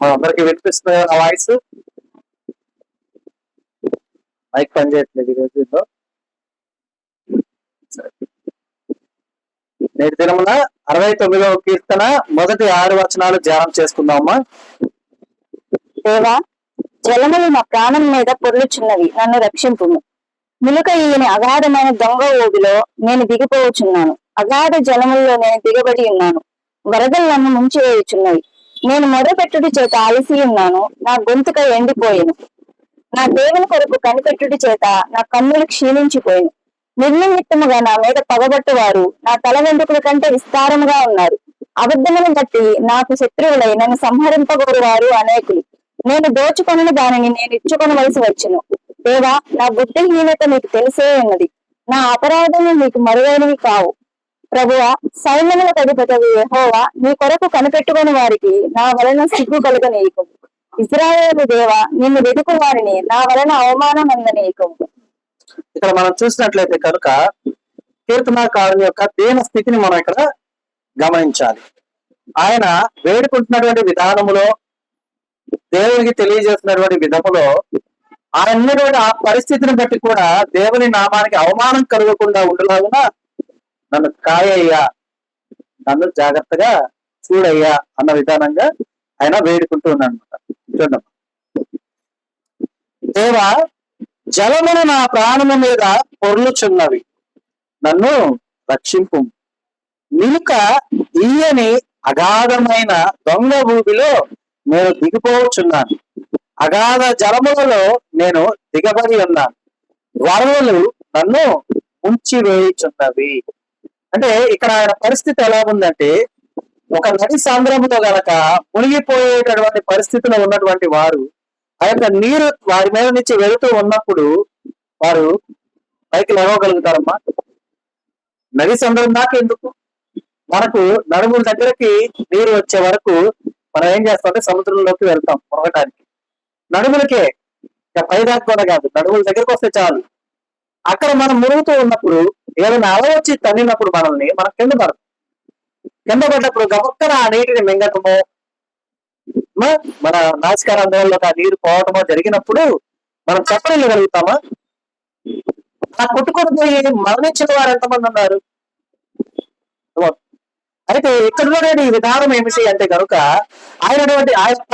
అందరికి వినిపిస్తుంది ఆ వాయిస్. మైక్ పని చేయట్లేదు ఈరోజు. నేటి దినమున 69వ కీర్తన మొదటి 6 వచనాలు ధ్యానం చేసుకుందామా. దేవా, జలములు నా ప్రాణం మీద పొర్లుచున్నవి, నన్ను రక్షింపుము. ములుక ఈయన అగాధమైన దొంగ ఊబిలో నేను దిగిపోవచ్చున్నాను. అగాధ జలముల్లో నేను దిగబడి ఉన్నాను. వరదలు నన్ను ముంచివేయుచున్నవి. నేను మొదపెట్టుడి చేత అలసి ఉన్నాను. నా గొంతుక ఎండిపోయిను. నా దేవుని కొరకు కనిపెట్టుడి చేత నా కన్నులు క్షీణించిపోయిను. నిర్నిమిత్తముగా నా మీద పగబట్టువారు నా తల వెంట్రుకల కంటే విస్తారముగా ఉన్నారు. అబద్ధమును బట్టి నాకు శత్రువులై నన్ను సంహరింపగోరువారు అనేకులు. నేను దోచుకొనిన దానిని నేను ఇచ్చుకొనవలసి వచ్చును. దేవా, నా బుద్ధిహీనత నీకు తెలిసే ఉన్నది. నా అపరాధములు నీకు మరువైనవి కావు. ప్రభువా, సైన్యములకు అధిపతి యెహోవా, నీ కొరకు కనిపెట్టుకుని వారికి నా వలన సిగ్గు కలుగనీయకు. ఇశ్రాయేలు దేవా, నిన్ను వెతుకు వారిని నా వలన అవమానం అందనీయకు. ఇక్కడ మనం చూసినట్లయితే కనుక కీర్తనాకారుని యొక్క దీన స్థితిని మనం ఇక్కడ గమనించాలి. ఆయన వేడుకుంటున్నటువంటి విధానములో, దేవునికి తెలియజేస్తున్నటువంటి విధములో, ఆయన ఉన్నటువంటి ఆ పరిస్థితిని బట్టి కూడా దేవుని నామానికి అవమానం కలగకుండా ఉండలాగున నన్ను కాయ్యా, నన్ను జాగ్రత్తగా చూడయ్యా అన్న విధానంగా ఆయన వేడుకుంటూ ఉన్నాడు అనమాట. చూడమ్మా, దేవా, జలములు నా ప్రాణము మీద పొర్లుచున్నవి, నన్ను రక్షింపు. నిలుక ఈయని అగాధమైన దొంగ ఊబిలో నేను దిగిపోవచ్చున్నాను. అగాధ జలములలో నేను దిగబడి ఉన్నాను. వరదలు నన్ను ముంచివేయుచున్నవి. అంటే ఇక్కడ ఆయన పరిస్థితి ఎలా ఉందంటే, ఒక నది సాంద్రముతో గనక మునిగిపోయేటటువంటి పరిస్థితిలో ఉన్నటువంటి వారు ఆ యొక్క నీరు వారి మీద నుంచి వెళుతూ ఉన్నప్పుడు వారు పైకి లేవగలుగుతారమ్మా. నది సంద్రం దాకా ఎందుకు, మనకు నడుముల దగ్గరకి నీరు వచ్చే వరకు మనం ఏం చేస్తామంటే సముద్రంలోకి వెళ్తాం మునగటానికి. నడుములకే, ఇక పైదాకా కూడా కాదు, నడుముల దగ్గరకు వస్తే చాలు. అక్కడ మనం మునుగుతూ ఉన్నప్పుడు ఏదైనా అల వచ్చి తన్నినప్పుడు మనల్ని మనం కింద పడతాం. కింద పడ్డప్పుడు గబక్కన ఆ నీటిని మింగటమో, మన నాసికారంధ్రంలోకి ఆ నీరు పోవటమో జరిగినప్పుడు మనం చెప్పగలుగుతామా? ఆ కొట్టుకొని పోయి మరణించిన వారు ఎంతమంది ఉన్నారు? అయితే ఇక్కడ ఈ విధానం ఏమిటి అంటే కనుక ఆయన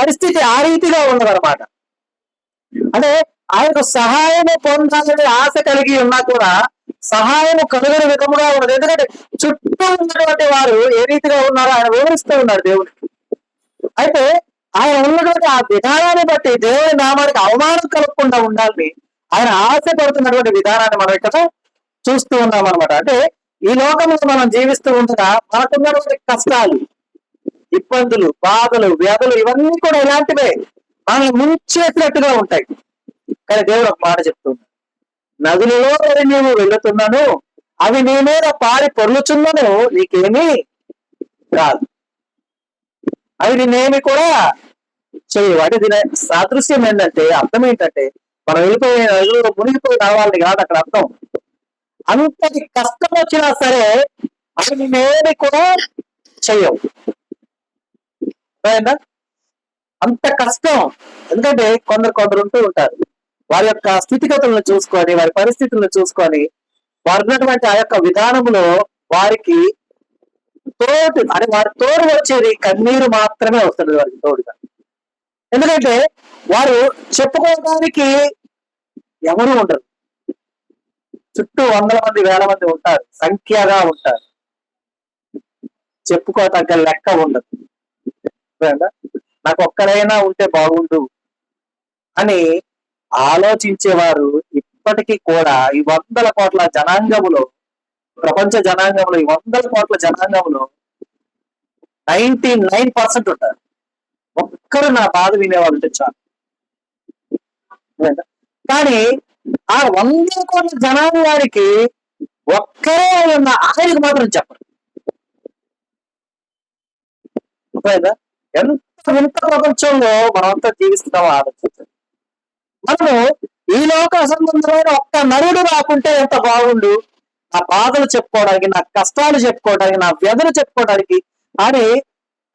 పరిస్థితి ఆ రీతిగా ఉన్నదన్నమాట. అంటే ఆయనకు సహాయము పొందాలని ఆశ కలిగి ఉన్నా కూడా సహాయము కలుగని విధముగా ఉన్నది. ఎందుకంటే చుట్టూ ఉన్నటువంటి వారు ఏ రీతిగా ఉన్నారో ఆయన వివరిస్తూ ఉన్నారు దేవుడికి. అయితే ఆయన ఉన్నటువంటి ఆ విధానాన్ని బట్టి దేవుని నామానికి అవమానం కలగకుండా ఉండాలని ఆయన ఆశపడుతున్నటువంటి విధానాన్ని మనం ఇక్కడ చూస్తూ ఉన్నాం అనమాట. అంటే ఈ లోకంలో మనం జీవిస్తూ ఉండగా మనకున్నటువంటి కష్టాలు, ఇబ్బందులు, బాధలు, వ్యాధులు ఇవన్నీ కూడా ఇలాంటివే మనల్ని ముంచేసినట్టుగా ఉంటాయి. కానీ దేవుడు ఒక మాట చెప్తున్నాడు, నదులలో నీవు వెళుతున్నాను, అవి నీ మీద పారి పొర్లుచున్నాను, నీకేమీ కాదు, అవి నేనేమి కూడా చేయవు. అంటే దీని సాదృశ్యం ఏంటంటే, అర్థం ఏంటంటే, మనం వెళ్ళిపోయే నదులలో మునిగిపోయి రావాలని కాదు అక్కడ అర్థం. అంతటి కష్టం వచ్చినా సరే అవి నేనేమి కూడా చెయ్యవు. అంత కష్టం. ఎందుకంటే కొందరు ఉంటూ ఉంటారు, వారి యొక్క స్థితిగతులను చూసుకొని, వారి పరిస్థితులను చూసుకొని, వారు ఉన్నటువంటి ఆ యొక్క విధానంలో వారికి తోడు అంటే వారి తోడు వచ్చేది కన్నీరు మాత్రమే వస్తుంది వారికి తోడుగా. ఎందుకంటే వారు చెప్పుకోవడానికి ఎవరు ఉండరు. చుట్టూ వందల మంది, వేల మంది ఉంటారు, సంఖ్యగా ఉంటారు, చెప్పుకోతగ్గ లెక్క ఉండదు. నాకు ఒక్కరైనా ఉంటే బాగుండు అని ఆలోచించేవారు ఇప్పటికీ కూడా ఈ 100 కోట్ల జనాంగములో, ప్రపంచ జనాంగంలో, ఈ 100 కోట్ల జనాంగంలో 99% ఉంటారు. ఒక్కరు నా బాధ వినేవాళ్ళు ఉంటే చాలు. కానీ ఆ 100 కోట్ల జనాంగానికి ఒక్కరే ఉన్న ఆయనకు మాత్రం చెప్పరు. ఎంత వింత ప్రపంచంలో మనమంతా జీవిస్తున్నామో ఆలోచించండి. మనము ఈ లోక సంబంధమైన ఒక్క నరుడు రాకుంటే ఎంత బాగుండు, నా బాధలు చెప్పుకోవడానికి, నా కష్టాలు చెప్పుకోవడానికి, నా వ్యధలు చెప్పుకోవడానికి అని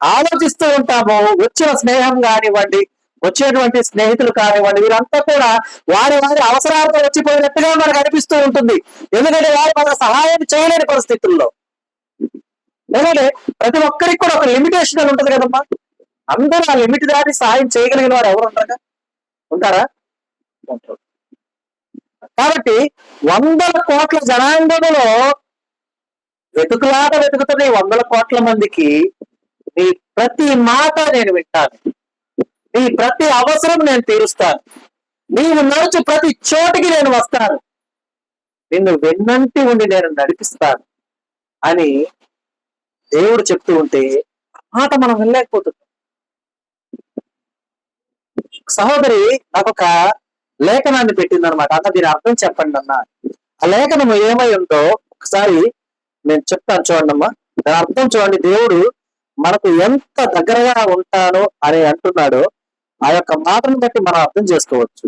ఆలోచిస్తూ ఉంటాము. వచ్చిన స్నేహం కానివ్వండి, వచ్చేటువంటి స్నేహితులు కానివ్వండి, వీరంతా కూడా వారి వారి అవసరాలతో వచ్చిపోయినట్టుగా మనకు అనిపిస్తూ ఉంటుంది. ఎందుకంటే వారు మనకు సహాయం చేయలేని పరిస్థితుల్లో. ఎందుకంటే ప్రతి ఒక్కరికి కూడా ఒక లిమిటేషన్ అని ఉంటుంది కదమ్మా. అందరూ ఆ లిమిట్ దాటి సహాయం చేయగలిగిన వారు ఎవరు ఉంటారా? కాబట్టి 100 కోట్ల జనాంగంలో వెతుకుతున్న ఈ 100 కోట్ల మందికి నీ ప్రతి మాట నేను వింటాను, నీ ప్రతి అవసరం నేను తీరుస్తాను, నీవు నడుచు ప్రతి చోటికి నేను వస్తాను, నిన్ను వెన్నంటి ఉండి నేను నడిపిస్తాను అని దేవుడు చెప్తూ ఉంటే ఆ మాట మనం వినలేకపోతున్నాం. సహోదరి నాకు ఒక లేఖనాన్ని పెట్టింది అనమాట. అన్న దీని అర్థం చెప్పండి అన్న. ఆ లేఖనం ఏమై ఉందో ఒకసారి నేను చెప్తాను చూడండి అమ్మా. దాని అర్థం చూడండి. దేవుడు మనకు ఎంత దగ్గరగా ఉంటానో అని అంటున్నాడో ఆ యొక్క మాటను బట్టి మనం అర్థం చేసుకోవచ్చు.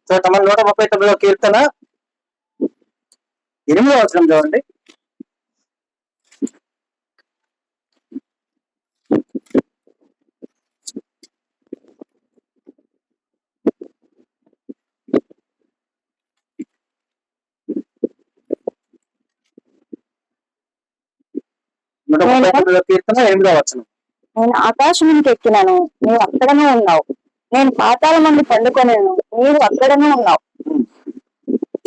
సో తమ 139 కీర్తన 8వ వచనం చూడండి. కీర్తన 8వ వచనం. నేను ఆకాశమునికి ఎక్కినాను, నీవు అక్కడనే ఉన్నావు. నేను పాతాళ మంది పండుకొనేను, నీవు అక్కడనే ఉన్నావు.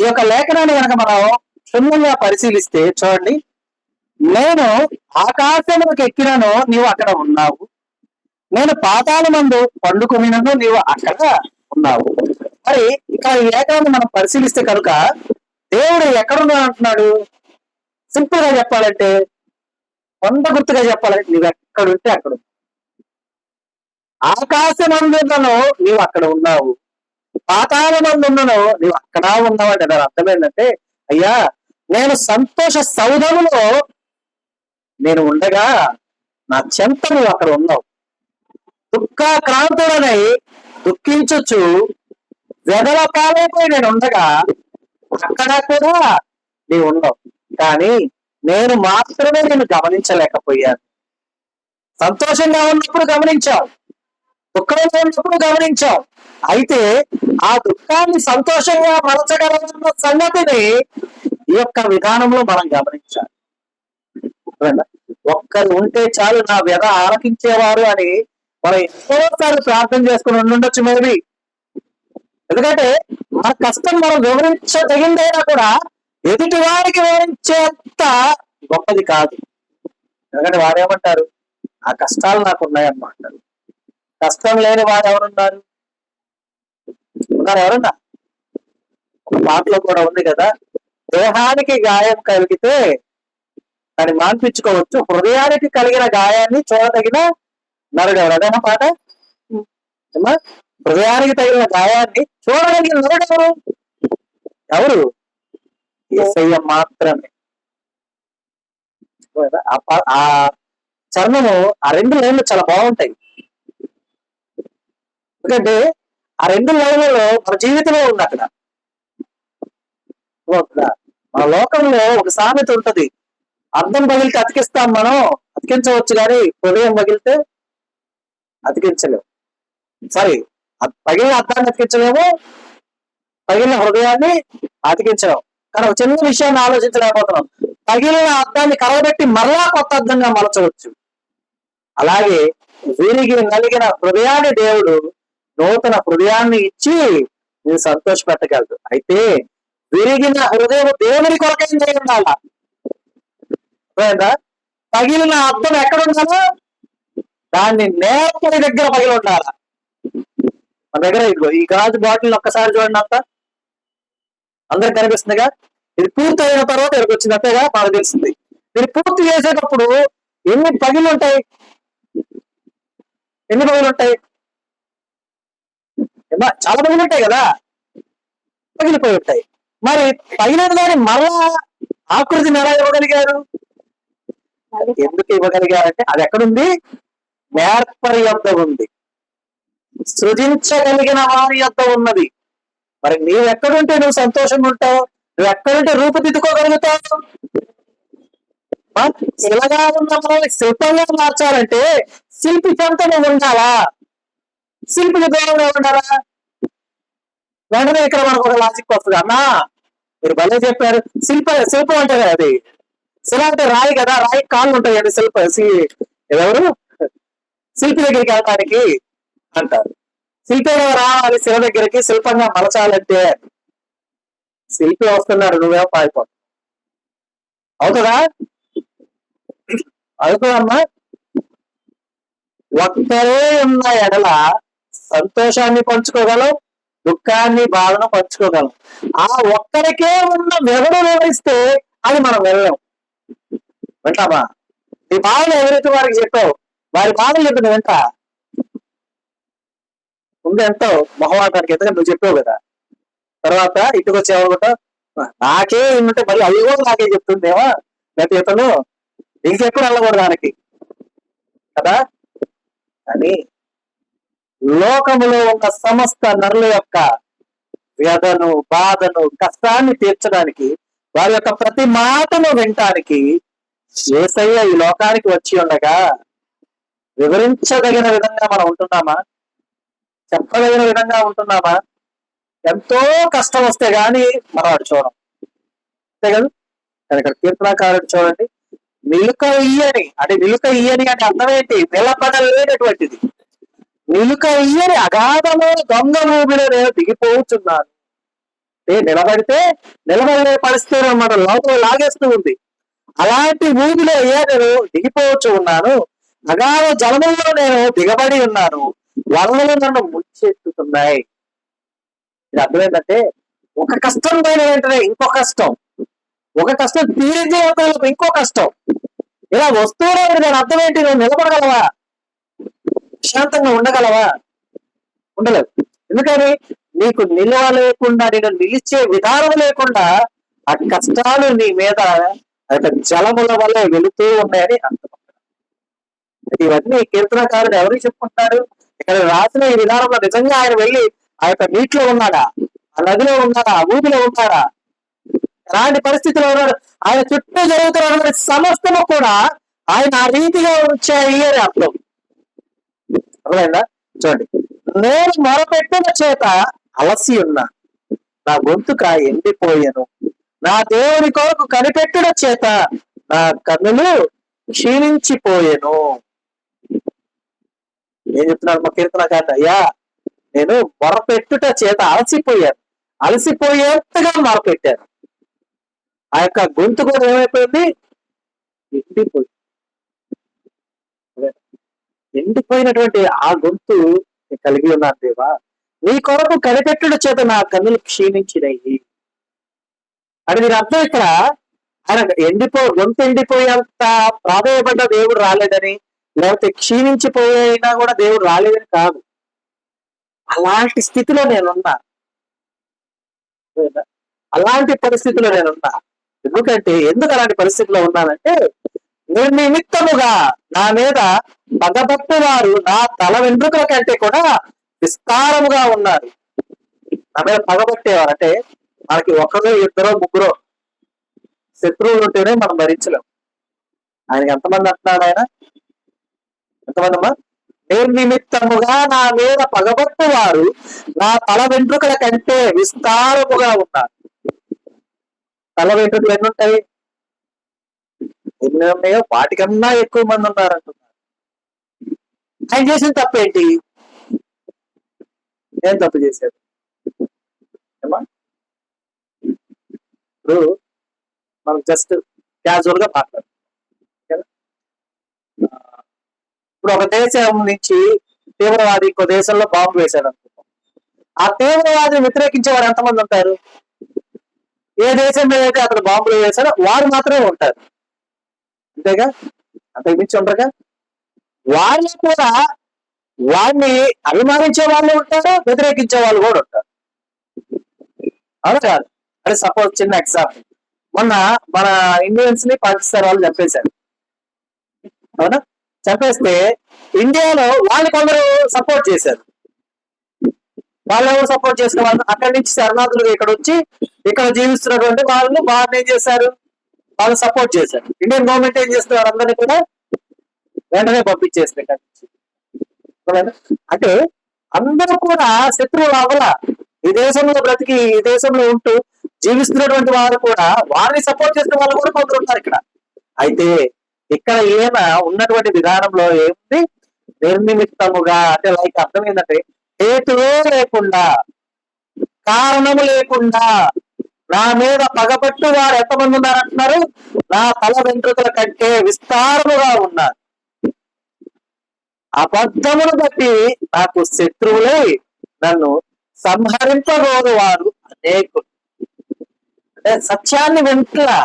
ఈ యొక్క లేఖనాన్ని కనుక మనం క్షుణ్ణంగా పరిశీలిస్తే చూడండి. నేను ఆకాశములకు ఎక్కినను, నీవు అక్కడ ఉన్నావు. నేను పాతాళ మందు పండుకొనినను, నీవు అక్కడ ఉన్నావు. మరి ఇక్కడ ఈ లేఖనాన్ని మనం పరిశీలిస్తే కనుక దేవుడు ఎక్కడున్నా అంటున్నాడు. సింపుల్ గా చెప్పాలంటే, కొండ గుర్తుగా చెప్పాలంటే, నీవు ఎక్కడుంటే అక్కడ ఆకాశమందున్నను నీవు అక్కడ ఉన్నావు, పాతాళమందున్నను నీవు అక్కడ ఉన్నావు అంటే దాని అర్థం ఏంటంటే, అయ్యా నేను సంతోష సౌధములో నేను ఉండగా నా చెంత నువ్వు అక్కడ ఉన్నావు. దుఃఖాక్రాంతుడనై దుఃఖించొచ్చు వెదల పాలైపోయి నేను ఉండగా అక్కడ కూడా నీవు ఉన్నావు. కానీ నేను మాత్రమే నేను గమనించలేకపోయాను. సంతోషంగా ఉన్నప్పుడు గమనించావు, దుఃఖంలో ఉన్నప్పుడు గమనించావు. అయితే ఆ దుఃఖాన్ని సంతోషంగా మలచగలన్న సంగతిని ఈ యొక్క విధానంలో మనం గమనించాలి. ఒక్కరు ఉంటే చాలు నా వ్యధ ఆలకించేవారు అని మనం ఎన్నోసార్లు ప్రార్థన చేసుకుని ఉండొచ్చు మేబీ. ఎందుకంటే మన కష్టం మనం వివరించదగిందైనా కూడా ఎదుటి వారికి వివరించేంత గొప్పది కాదు. ఎందుకంటే వారేమంటారు, ఆ కష్టాలు నాకు ఉన్నాయన్నమాట. కష్టం లేని వారు ఎవరున్నారు? ఎవరన్నా? ఒక పాటలో కూడా ఉంది కదా, దేహానికి గాయం కలిగితే దాన్ని మాన్పించుకోవచ్చు, హృదయానికి కలిగిన గాయాన్ని చూడదగిన నరుడు ఎవరు? అదేనా పాట? హృదయానికి తగిలిన గాయాన్ని చూడగలిగిన నరుడు ఎవరు? ఎవరు? యేసయ్య మాత్రమే. ఆ చర్మము, ఆ 2 లైన్లు చాలా బాగుంటాయి. ఎందుకంటే ఆ 2 లైన్లలో మన జీవితంలో ఉంది. అక్కడ మన లోకంలో ఒక సామెత ఉంటది, అద్దం పగిలితే అతికిస్తాం మనం, అతికించవచ్చు కానీ హృదయం పగిలితే అతికించలేము. సారీ, పగిలిన అద్దాన్ని అతికించలేము, పగిలిన హృదయాన్ని అతికించలేము. కానీ ఒక చిన్న విషయాన్ని ఆలోచించలేకపోతున్నాం. పగిలిన అద్దాన్ని కరగబెట్టి మరలా కొత్త అద్దంగా మలచవచ్చు. అలాగే విరిగి నలిగిన హృదయాన్ని దేవుడు నూతన హృదయాన్ని ఇచ్చి నేను సంతోషపెట్టగలదు. అయితే విరిగిన హృదయం దేవుని కొరకైంది ఉండాలా? పగిలిన అర్థం ఎక్కడ ఉండాలో దాన్ని నేర్పడి దగ్గర పగిలి ఉండాలా. మన దగ్గర ఇదిగో ఈ గాజు బాటిల్ ఒక్కసారి చూడండి అంతా, అందరికి కనిపిస్తుందిగా. ఇది పూర్తి అయిన తర్వాత ఇక్కడికి వచ్చింది అంతేగా మనకు తెలిసింది. దీన్ని పూర్తి చేసేటప్పుడు ఎన్ని పగిలి ఉంటాయి, ఎన్ని పగిలి ఉంటాయి, చాలా పగిలి ఉంటాయి కదా, పగిలిపోయి ఉంటాయి. మరి పగిలిన దాన్ని మరలా ఆకృతిని ఎలా ఇవ్వగలిగారు? ఎందుకు ఇవ్వగలిగారంటే అది ఎక్కడుంది? నేర్పరి యొద్ద ఉంది, సృజించగలిగిన వారి యొద్ద ఉన్నది. మరి నీవు ఎక్కడుంటే నువ్వు సంతోషంగా ఉంటావు, నువ్వు ఎక్కడుంటే రూపుదిద్దుకోగలుగుతావు. శిలగా ఉన్న మనల్ని శిల్పంగా మార్చాలంటే శిల్పి చెంత నువ్వు ఉండాలా, శిల్పికి దూరంగా ఉండాలా. వెంటనే ఇక్కడ మనకు ఒక లాజిక్ వస్తుంది. అన్నా మీరు భలే చెప్పారు, శిల్పం అంటే కదా అది, శిల అంటే రాయి కదా, రాయి కాళ్ళు ఉంటాయి కదా, ఎవరు శిల్పి దగ్గరికి వెళ్ళటానికి అంటారు. శిల్పిగా రావాలి శిల దగ్గరికి, శిల్పంగా మలచాలంటే. శిల్పి వస్తున్నాడు, నువ్వేమో పారిపోతావు. అవుతుందా? అవుతుందమ్మా. ఒక్కరే ఉన్న ఎడల సంతోషాన్ని పంచుకోగలం, దుఃఖాన్ని బాధను పంచుకోగలం. ఆ ఒక్కరికే ఉన్న వెగడు వివరిస్తే అది మనం వెళ్ళాం. వింటామా? నీ బాధలు ఎవరైతే వారికి చెప్పావు, వారి బాధలు చెప్పిన వెంట ముందు ఎంతో మొహమాటానికి ఎంతగా నువ్వు చెప్పావు కదా, తర్వాత ఇటుకు వచ్చేవాళ్ళ నాకే ఉంటే మళ్ళీ అవి కూడా నాకే చెప్తుందేమో, లేకపోతే ఇతను ఇంకెప్పుడు వెళ్ళకూడదు దానికి కదా అని. లోకములో ఉన్న సమస్త నరుల యొక్క వ్యధను, బాధను, కష్టాన్ని తీర్చడానికి, వారి యొక్క ప్రతి మాటను వినటానికి యేసయ్య ఈ లోకానికి వచ్చి ఉండగా వివరించదగిన విధంగా మనం ఉంటున్నామా? చెప్పదగిన విధంగా ఉంటున్నామా? ఎంతో కష్టం వస్తే గాని మనం అటు చూడం, అంతే కదా. కానీ ఇక్కడ కీర్తనాకారుడు చూడండి, నిలుక ఇయ్యని అంటే, నిలుక ఇయ్యని అంటే అర్థం ఏంటి? నిలబడలేనటువంటిది. నిలుక ఇయ్యని అగాధమైన దొంగ ఊబిలో నేను దిగిపోతున్నాను. నిలబడితే నిలబడే పరిస్థితి అన్నమాట, లోపల లాగేస్తూ ఉంది. అలాంటి ఊబిలో అయ్యా నేను దిగిపోవచ్చు ఉన్నాను, అగాధ జలముల్లో నేను దిగబడి ఉన్నాను, వరదలు నన్ను ముంచెత్తుతున్నాయి. ఇది అర్థమైందంటే ఒక కష్టం పైన వెంటనే ఇంకో కష్టం, ఒక కష్టం తీరించే ఇంకో కష్టం, ఇలా వస్తూనే దాని అర్థం ఏంటి? నువ్వు నిలబడగలవా? ప్రశాంతంగా ఉండగలవా? ఉండలేవు. ఎందుకని? నీకు నిలవ లేకుండా, నేను నిలిచే విధానం లేకుండా ఆ కష్టాలు నీ మీద జలముల వల్ల వెళుతూ ఉన్నాయని అర్థం. ఇవన్నీ కీర్తనకారుడు ఎవరికి చెప్పుకుంటాడు? ఇక్కడ రాసిన ఈ విధానంలో నిజంగా ఆయన వెళ్ళి ఆ యొక్క నీటిలో ఉన్నాడా, ఆ నదిలో ఉన్నాడా, ఆ ఊపిలో ఉన్నాడా, ఎలాంటి పరిస్థితిలో ఉన్నాడు? ఆయన చుట్టూ జరుగుతున్న సమస్తము కూడా ఆయన ఆ రీతిగా ఉంచాయి అని అర్థం. అర్థమైందా? చూడండి, నేను మొరపెట్టిన చేత అలసి ఉన్నా, నా గొంతుక ఎండిపోయాను, నా దేవుని కొరకు కనిపెట్టుట చేత నా కన్నులు క్షీణించిపోయాను. ఏం చెప్తున్నాడు మా కీర్తనకారుడు? అయ్యా నేను మొరపెట్టుట చేత అలసిపోయేంతగా మొరపెట్టాను. ఆ యొక్క గొంతు కూడా ఏమైపోయింది? ఎండిపోయింది. ఎండిపోయినటువంటి ఆ గొంతు కలిగి ఉన్నాను దేవా, నీ కొరకు కనిపెట్టుట చేత నా కన్నులు క్షీణించినవి. అని దీని అర్థం ఇక్కడ ఆయన గొంతు ఎండిపోయేంత ప్రాధాన్యపడ్డ దేవుడు రాలేదని, లేకపోతే క్షీణించిపోయినా కూడా దేవుడు రాలేదని కాదు. అలాంటి స్థితిలో నేనున్నా, అలాంటి పరిస్థితిలో నేనున్నా. ఎందుకు అలాంటి పరిస్థితిలో ఉన్నానంటే, నేను నిమిత్తముగా నా మీద పగబట్టు వారు నా తల వెంట్రుకల కంటే కూడా విస్తారముగా ఉన్నారు. నా మీద పగబట్టేవారు అంటే మనకి ఒకరో ఇద్దరో ముగ్గురో శత్రువులు ఉంటేనే మనం భరించలేం. ఆయనకి ఎంతమంది అంటున్నాడు? ఆయన ఎంతమంది అమ్మా? నేను నిమిత్తముగా నా మీద పగబట్టు వారు నా తల వెంట్రుకల కంటే విస్తారముగా ఉన్నారు. తల వెంట్రుకలు ఎన్ని ఉంటాయి? ఎన్ని ఉన్నాయో వాటికన్నా ఎక్కువ మంది ఉన్నారంటున్నారు. ఆయన చేసిన తప్పేంటి? ఏం తప్పు చేశాడు? ఏమా ఇప్పుడు మనం జస్ట్ క్యాజువల్ గా మాట్లాడుతాం. ఇప్పుడు ఒక దేశం నుంచి తీవ్రవాది ఇంకో దేశంలో బాంబు వేశాడు అనుకుంటాం. ఆ తీవ్రవాదిని వ్యతిరేకించేవారు ఎంతమంది ఉంటారు? ఏ దేశం మీద అయితే అతను బాంబులు వేశాడో వారు మాత్రమే ఉంటారు, అంతేగా? అంతకు మించి ఉండరుగా. వాళ్ళు కూడా వాడిని అభిమానించే వాళ్ళు ఉంటారు, వ్యతిరేకించే వాళ్ళు కూడా ఉంటారు, అవును కాదు? అంటే సపోజ్ చిన్న ఎగ్జాంపుల్, మొన్న మన ఇండియన్స్ ని పాకిస్తాన్ వాళ్ళు చంపేశారు, అవునా? చంపేస్తే ఇండియాలో వాళ్ళు కొందరు సపోర్ట్ చేశారు. వాళ్ళు ఎవరు సపోర్ట్ చేసిన వాళ్ళు? అక్కడి నుంచి శరణార్థులు ఇక్కడ వచ్చి ఇక్కడ జీవిస్తున్నటువంటి వాళ్ళు వారిని ఏం చేశారు? వాళ్ళు సపోర్ట్ చేశారు. ఇండియన్ గవర్నమెంట్ ఏం చేస్తున్నారు? అందరినీ కూడా వెంటనే పంపించేస్తారు ఇక్కడి నుంచి. అంటే అందరూ కూడా శత్రువులు అవ్వాల. ఈ దేశంలో బ్రతికి ఈ దేశంలో ఉంటూ జీవిస్తున్నటువంటి వారు కూడా వారిని సపోర్ట్ చేసిన వాళ్ళు కూడా కొందరు ఉన్నారు ఇక్కడ. అయితే ఇక్కడ ఈయన ఉన్నటువంటి విధానంలో ఏముంది? నిర్నిమిత్తముగా, అంటే లైక్ అర్థం ఏంటంటే హేతువే లేకుండా, కారణము లేకుండా నా మీద పగబట్టు వారు ఎంతమంది ఉన్నారంటున్నారు? నా తల వెంట్రుకల కంటే విస్తారముగా ఉన్నారు. అబద్ధమును బట్టి నాకు శత్రువులై నన్ను సంహరింపబోదు వారు అనేకులు. అంటే సత్యాన్ని వింట్లా,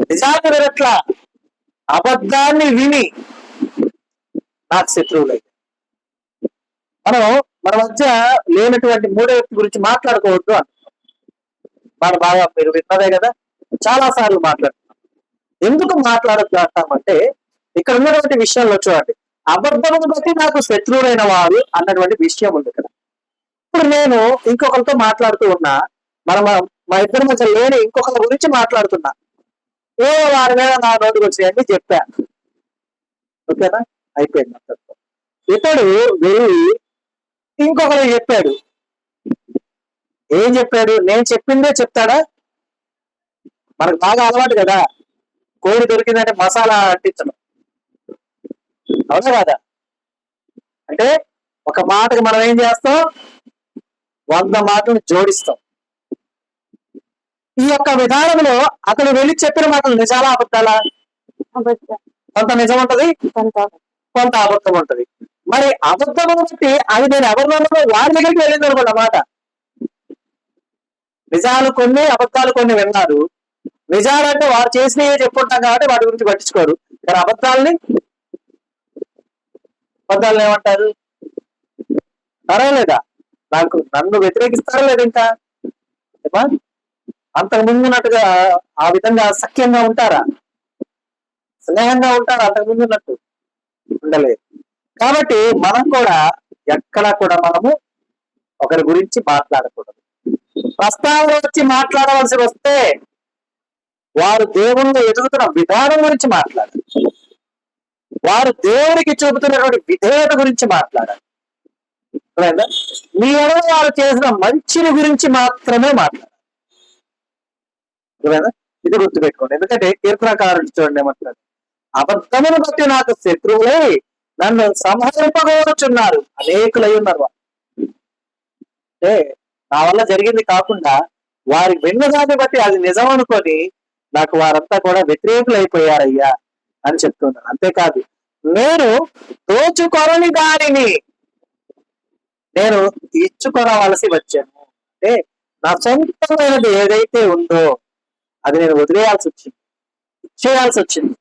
నిజాన్ని వినట్లా, అబద్ధాన్ని విని నాకు శత్రువులై. మనం మన మధ్య లేనటువంటి మూడో వ్యక్తి గురించి మాట్లాడుకోవద్దు అంటున్నాం. మనం బాగా మీరు విన్నదే కదా, చాలా సార్లు మాట్లాడుతున్నాం. ఎందుకు మాట్లాడద్దు అంటామంటే ఇక్కడ ఉన్నటువంటి విషయాల్లో చూడండి, అబద్ధమును బట్టి నాకు శత్రువులైన వారు అన్నటువంటి విషయం ఉంది ఇక్కడ. ఇప్పుడు నేను ఇంకొకరితో మాట్లాడుతూ ఉన్నా, మా ఇద్దరి మధ్య లేని ఇంకొకరి గురించి మాట్లాడుతున్నా, ఏ వారి మీద నా నోటికి వచ్చాయని చెప్పా, ఓకేనా? అయిపోయింది. ఇతడు వెళ్ళి ఇంకొకరు చెప్పాడు. ఏం చెప్పాడు? నేను చెప్పిందే చెప్తాడా? మనకు బాగా అలవాటు కదా, కోడి దొరికిందంటే మసాలా అంటించడం, అవునా కదా? అంటే ఒక మాటకి మనం ఏం చేస్తాం? 100 మాటలు జోడిస్తాం. ఈ యొక్క విధానంలో అతను వెళ్ళి చెప్పిన మాటలు నిజాలా అబద్ధాలా? కొంత నిజం ఉంటది, కొంత అబద్ధం ఉంటది. మరి అబద్ధం బట్టి అది నేను ఎవరినో వారి దగ్గరికి వెళ్ళింది అనుకోండి అన్నమాట. నిజాలు కొన్ని, అబద్ధాలు కొన్ని విన్నారు. నిజాలంటే వారు చేసినవి చెప్పుకుంటాం కాబట్టి వాటి గురించి పట్టించుకోరు. కానీ అబద్ధాలని ఏమంటారు? పర్వాలేదా, నన్ను వ్యతిరేకిస్తారా లేదా? ఇంకా అంతకు ముందు ఉన్నట్టుగా ఆ విధంగా సఖ్యంగా ఉంటారా, స్నేహంగా ఉంటారా? అంతకు ముందు ఉన్నట్టు ఉండలేదు. కాబట్టి మనం కూడా ఎక్కడ కూడా మనము ఒకరి గురించి మాట్లాడకూడదు. ప్రస్తావన వచ్చి మాట్లాడవలసి వస్తే వారు దేవుళ్ళు ఎదుగుతున్న విధానం గురించి మాట్లాడాలి, వారు దేవునికి చూపుతున్నటువంటి విధేయత గురించి మాట్లాడాలి. మీ ఎవరో వారు చేసిన మంచిని గురించి మాత్రమే మాట్లాడాలి. ఇది గుర్తుపెట్టుకోండి. ఎందుకంటే కీర్తనకారుడు చూడండి ఏమంటారు? అబద్ధమును బట్టి నాకు శత్రువులై నన్ను సంహరింపగోరుచున్నారు, అనేకులై ఉన్నారు. అంటే నా వల్ల జరిగింది కాకుండా వారి విన్నదాన్ని బట్టి అది నిజం అనుకొని నాకు వారంతా కూడా వ్యతిరేకులు అయిపోయారయ్యా అని చెప్తున్నారు. అంతేకాదు, నేను దోచుకొనని దానిని నేను ఇచ్చుకొనవలసి వచ్చాను. అంటే నా సొంతమైనది ఏదైతే ఉందో అది నేను వదిలేయాల్సి వచ్చింది, ఇచ్చేయాల్సి వచ్చింది.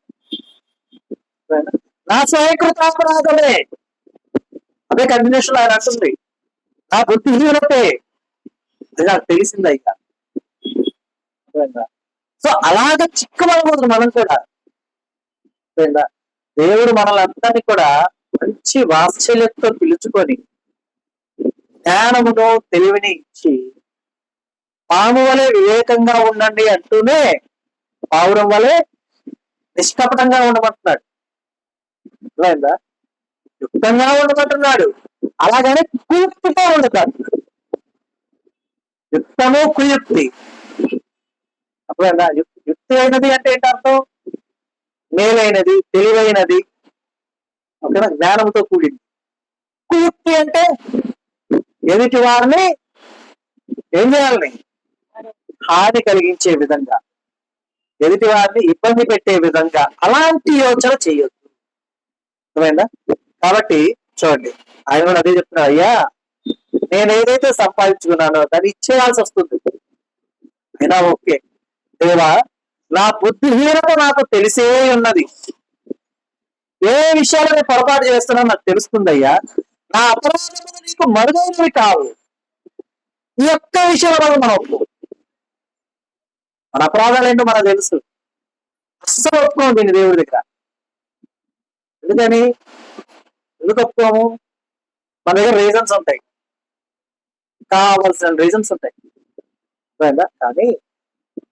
నా స్వయంకృతాపరాధమే, అదే కంటిన్యూషన్ ఆయన అంటుంది. నా బుద్ధిహీనతే, అది నాకు తెలిసింది అయ్యా. సో అలాగ చిక్కమనకూడదు మనం కూడా. దేవుడు మనలందరినీ కూడా మంచి వాత్సల్యంతో పిలుచుకొని జ్ఞానమును తెలివిని ఇచ్చి పాము వలె వివేకంగా ఉండండి అంటూనే పావురం వలె నిష్కపటంగా ఉండమంటున్నాడు. అర్థమైందా? యుక్తంగా ఉండమంటున్నాడు, అలాగనే కుయుక్తిగా ఉండతాడు. యుక్తము కుయుక్తి. అర్థమైందా? యుక్తి అయినది అంటే ఏంటి అర్థం? మేలైనది, తెలివైనది, ఓకేనా? జ్ఞానంతో కూడింది. కుయుక్తి అంటే ఎదుటి వారిని ఏం చేయాలని? హాని కలిగించే విధంగా, ఎదుటి వారిని ఇబ్బంది పెట్టే విధంగా అలాంటి యోచన చేయొద్దు. అర్థమైందా? కాబట్టి చూడండి, ఆయన కూడా అదే చెప్తున్నాడు, అయ్యా నేను ఏదైతే సంపాదించుకున్నానో దాన్ని ఇచ్చేయాల్సి వస్తుంది. అయినా ఓకే దేవా, నా బుద్ధిహీనత నాకు తెలిసే ఉన్నది. ఏ విషయాలు నేను పొరపాటు చేస్తున్నా నాకు తెలుస్తుందయ్యా. నా అపరాధములు నీకు మరుగైనవి కావు. ఈ ఒక్క విషయంలో మనం ఒప్పు, మన అపరాధాలు ఏంటో మనకు తెలుసు. అస్సలు ఒప్పుకోము దీన్ని దేవుడి దగ్గర. ఎందుకని ఎందుకు ఒప్పుకోము? మన దగ్గర రీజన్స్ ఉంటాయి, కావాల్సిన రీజన్స్ ఉంటాయి. కానీ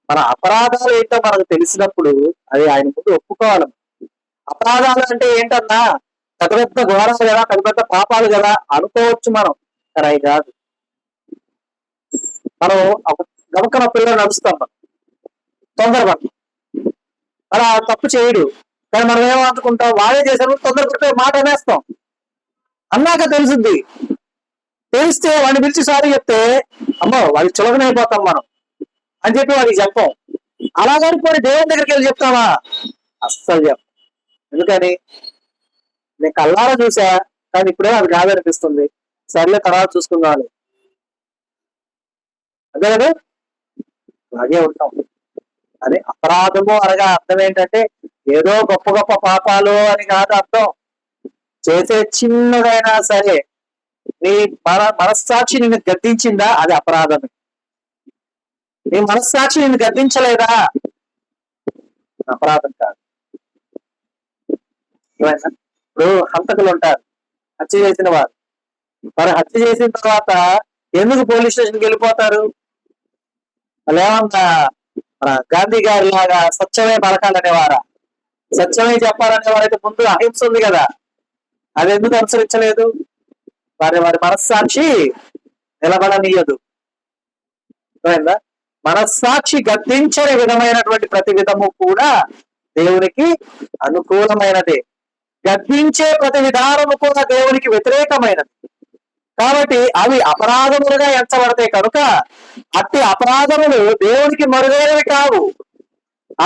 మన అపరాధాలు ఏంటో మనకు తెలిసినప్పుడు అది ఆయన ముందు ఒప్పుకోవాలి. అపరాధాలు అంటే ఏంటన్నా పెద్ద పెద్ద ఘోరాలు కదా, పెద్ద పెద్ద పాపాలు కదా అనుకోవచ్చు మనం, కానీ అవి కాదు. మనం గమకన పిల్లలు నడుస్తాం, మనం తొందరపడతాం. అలా తప్పు చేయడు, కానీ మనం ఏమనుకుంటాం, వాడే చేశారు తొందరపడితే మాట అనేస్తాం. అన్నాక తెలుసుద్ది, తెలిస్తే వాడిని పిలిచి సారీ చెప్తే అమ్మో వాడికి చులకనైపోతాం మనం అని చెప్పి వాడికి చెప్పాం. అలాగని పోయి దేవుని దగ్గరికి వెళ్ళి చెప్తామా? అస్సలు చెప్పం. ఎందుకని? నేను కల్లారా చూసా, కానీ ఇప్పుడే అది కాదనిపిస్తుంది, సర్లే తర్వాత చూసుకుందాం. అదే కదా, అలాగే ఉంటాం. అని అపరాధము అనగా అర్థం ఏంటంటే ఏదో గొప్ప గొప్ప పాపాలు అని కాదు అర్థం. చేసే చిన్నదైనా సరే నీ మనస్సాక్షి నిన్ను గద్దించిందా, అది అపరాధమే. నీ మనస్సాక్షి నిన్ను గద్దించలేదా, అపరాధం కాదు. ఇప్పుడు హంతకులు ఉంటారు, హత్య చేసిన వారు. మరి హత్య చేసిన తర్వాత ఎందుకు పోలీస్ స్టేషన్కి వెళ్ళిపోతారు? వాళ్ళు ఏమన్నా గాంధీ గారి లాగా స్వచ్ఛమే పలకాలనేవారా? సత్యమే చెప్పాలనేవారైతే ముందు అహింస ఉంది కదా, అది ఎందుకు అనుసరించలేదు? వారి మనస్సాక్షి నిలబడనీయదు. మనస్సాక్షి గద్దించని విధమైనటువంటి ప్రతి విధము కూడా దేవునికి అనుకూలమైనదే. గద్దించే ప్రతి విధానము కూడా దేవునికి వ్యతిరేకమైనది. కాబట్టి అవి అపరాధములుగా ఎంచబడతాయి కనుక అట్టి అపరాధములు దేవునికి మరుగైనవి కావు.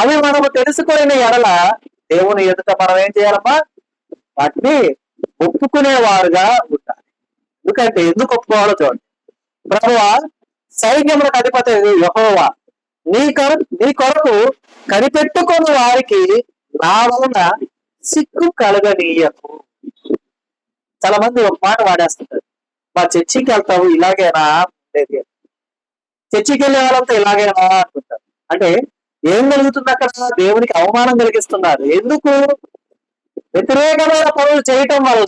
అవి మనము తెలుసుకునే ఎడల దేవుని ఎదుట మనం ఏం చేయాలమ్మా? వాటిని ఒప్పుకునేవారుగా ఉండాలి. ఎందుకంటే ఎందుకు ఒప్పుకోవాలో చూడండి. ప్రభువా, సైన్యములకు అధిపతి యెహోవా, నీ కొరకు కనిపెట్టుకున్న వారికి నా వలన సిగ్గు కలగనీయకు. చాలా మంది ఒక మాట వాడేస్తుంటారు, మా చర్చికి వెళ్తావు ఇలాగేనా లేదు, చర్చికి వెళ్ళే వాళ్ళంతా ఇలాగేనా అనుకుంటారు. అంటే ఏం కలుగుతుంది అక్కడ? దేవునికి అవమానం కలిగిస్తున్నారు. ఎందుకు? వ్యతిరేకమైన పనులు చేయటం వల్ల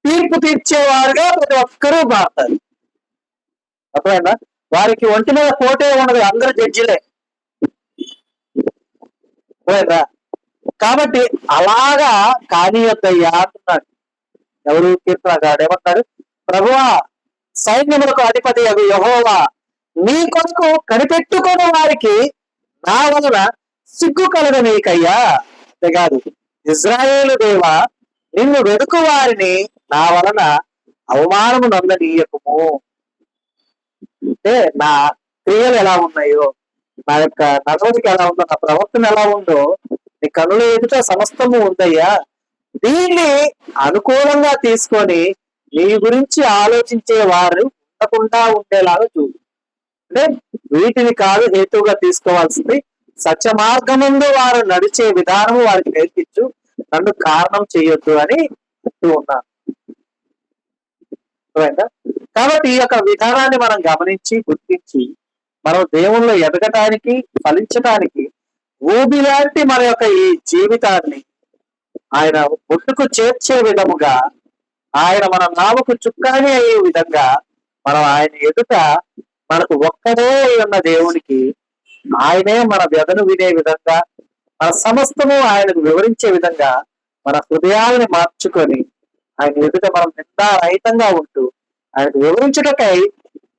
తీర్పు తీర్చేవారుగా ప్రతి ఒక్కరూ మారుతారు. అర్థమైందా? వారికి ఒంటి మీద పోటే ఉన్నది, అందరూ జడ్జిలే. అర్థమైందా? కాబట్టి అలాగా కానీయొద్దయ్యా అంటున్నాడు. ఎవరు? కీర్తనగాడు ఏమంటారు? ప్రభువా, సైన్యములకు అధిపతి అవి యెహోవా, నీ కొరకు కనిపెట్టుకున్న వారికి నా వలన సిగ్గు కలగనీకయ్యా. అంతేకాదు, ఇజ్రాయేలు దేవా, నిన్ను వెతుకు వారిని నా వలన అవమానము నందనీయకము. అంటే నా క్రియలు ఎలా ఉన్నాయో, నా యొక్క నడవడిక ఎలా ఉందో, నా ప్రవర్తన ఎలా ఉందో నీ కనుల ఎదుట సమస్తము ఉందయ్యా. దీన్ని అనుకూలంగా తీసుకొని నీ గురించి ఆలోచించే వారు ఉండకుండా ఉండేలాగా చూడు. అంటే వీటిని కాదు హేతువుగా తీసుకోవాల్సింది, సత్య మార్గముందు వారు నడిచే విధానము వారికి నేర్పించు, నన్ను కారణం చేయొద్దు అని చెప్తూ ఉన్నాను. కాబట్టి ఈ యొక్క విధానాన్ని మనం గమనించి గుర్తించి మనం దేవుళ్ళు ఎదగటానికి, ఫలించటానికి ఊబి లాంటి మన యొక్క ఈ జీవితాన్ని ఆయన ఒడ్డుకు చేర్చే విధముగా, ఆయన మన నామకు చుక్కాని అయ్యే విధంగా మనం ఆయన ఎదుట మనకు ఒక్కడే ఉన్న దేవునికి, ఆయనే మన వ్యధను వినే విధంగా, మన సమస్తము ఆయనకు వివరించే విధంగా మన హృదయాలను మార్చుకొని ఆయన ఎదుట మనం నిందారహితంగా ఉంటూ ఆయనకు వివరించుటకై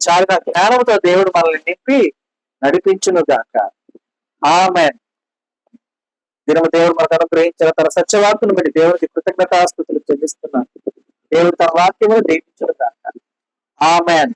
చాలిన జ్ఞానంతో దేవుడు మనల్ని నింపి నడిపించును గాక. ఆమేన్. దినము దేవుడు మనకు అనుగ్రహించిన తన సత్యవార్తను బట్టి దేవునికి కృతజ్ఞతాస్తుతులు చెల్లిస్తున్నాను. దేవుడు తన వాక్యమును దీవించును గాక. ఆమేన్.